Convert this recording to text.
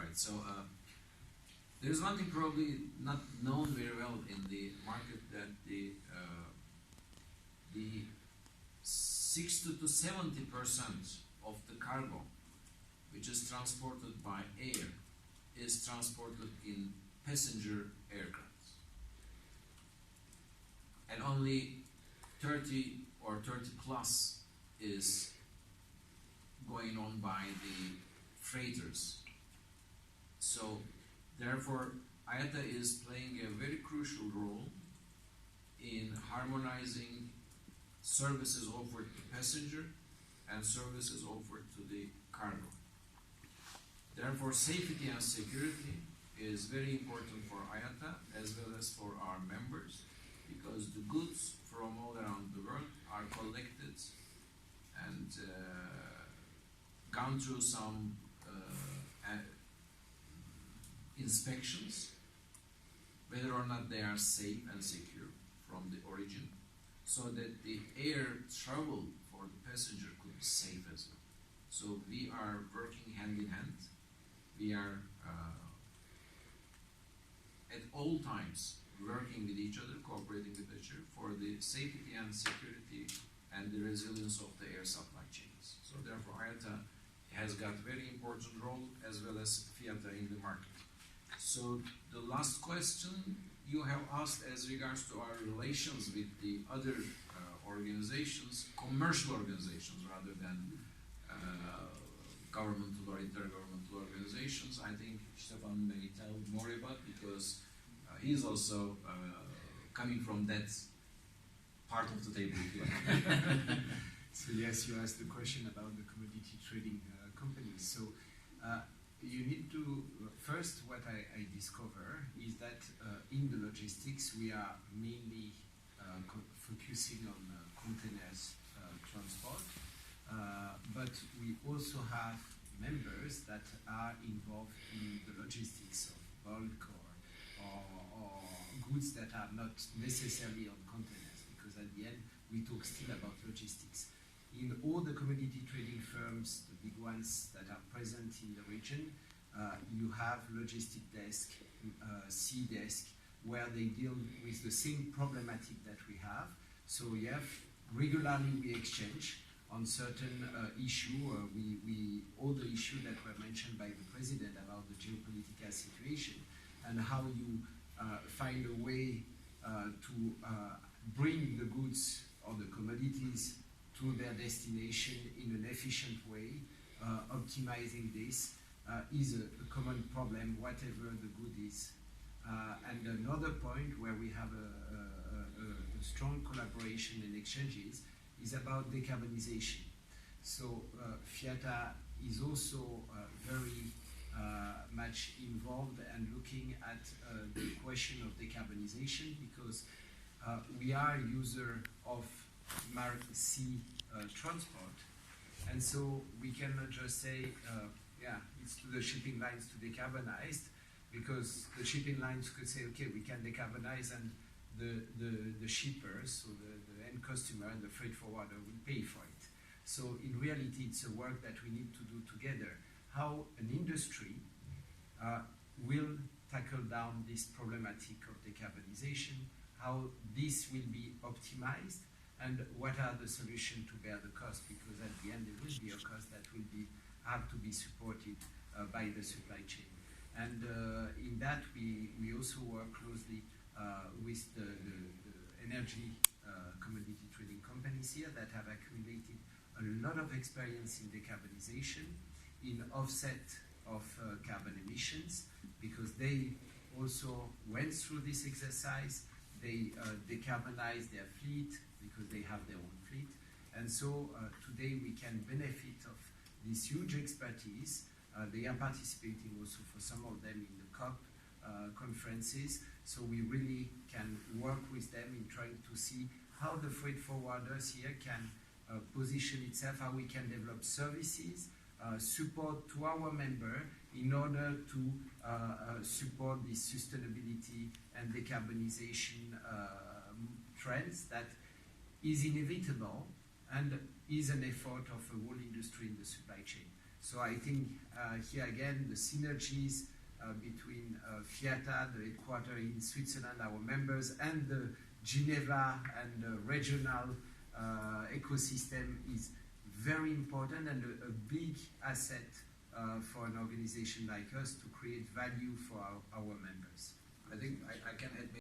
right. So there is one thing probably not known very well in the market, that the 60 to 70% of the cargo which is transported by air is transported in passenger aircraft, and only 30 or 30 plus is going on by the freighters. So therefore IATA is playing a very crucial role in harmonizing services offered to passenger and services offered to the cargo. Therefore, safety and security is very important for IATA as well as for our members, because the goods from all around the world are collected and gone through some inspections, whether or not they are safe and secure from the origin, so that the air travel for the passenger could be safe as well. So we are working hand in hand. We are at all times working with each other, cooperating with each other for the safety and security and the resilience of the air supply chains. So therefore IATA has got a very important role, as well as FIATA, in the market. So the last question you have asked as regards to our relations with the other organizations, commercial organizations rather than governmental or intergovernmental organizations. I think Stefan may tell more about, because he's also coming from that part of the table. So yes, you asked the question about the commodity trading companies. So you need to, first what I discover is that in the logistics we are mainly focusing on containers transport, but we also have members that are involved in the logistics of bulk or goods that are not necessarily on containers, because at the end we talk still about logistics. In all the commodity trading firms, the big ones that are present in the region, you have logistic desk, sea desk, where they deal with the same problematic that we have. So we have regularly we exchange on certain issue. All the issues that were mentioned by the president about the geopolitical situation and how you find a way to bring the goods or the commodities to their destination in an efficient way. Optimizing this is a common problem, whatever the good is. And another point where we have a strong collaboration and exchanges is about decarbonization. So FIATA is also very much involved and looking at the question of decarbonization, because we are a user of sea transport, and so we cannot just say, yeah, it's to the shipping lines to decarbonize, because the shipping lines could say, okay, we can decarbonize, and the shippers, so the end customer and the freight forwarder will pay for it. So in reality, it's a work that we need to do together. How an industry will tackle down this problematic of decarbonization, how this will be optimized, and what are the solutions to bear the cost, because at the end there will be a cost that will have to be supported by the supply chain. And in that we also work closely with the energy commodity trading companies here that have accumulated a lot of experience in decarbonization, in offset of carbon emissions, because they also went through this exercise. They decarbonize their fleet because they have their own fleet. And so today we can benefit of this huge expertise. They are participating also for some of them in the COP conferences. So we really can work with them in trying to see how the freight forwarders here can position itself, how we can develop services, support to our member in order to support the sustainability and decarbonization trends that is inevitable and is an effort of a whole industry in the supply chain. So I think here again, the synergies between FIATA, the headquarters in Switzerland, our members, and the Geneva and the regional ecosystem is very important and a big asset for an organization like us to create value for our members. I think I can add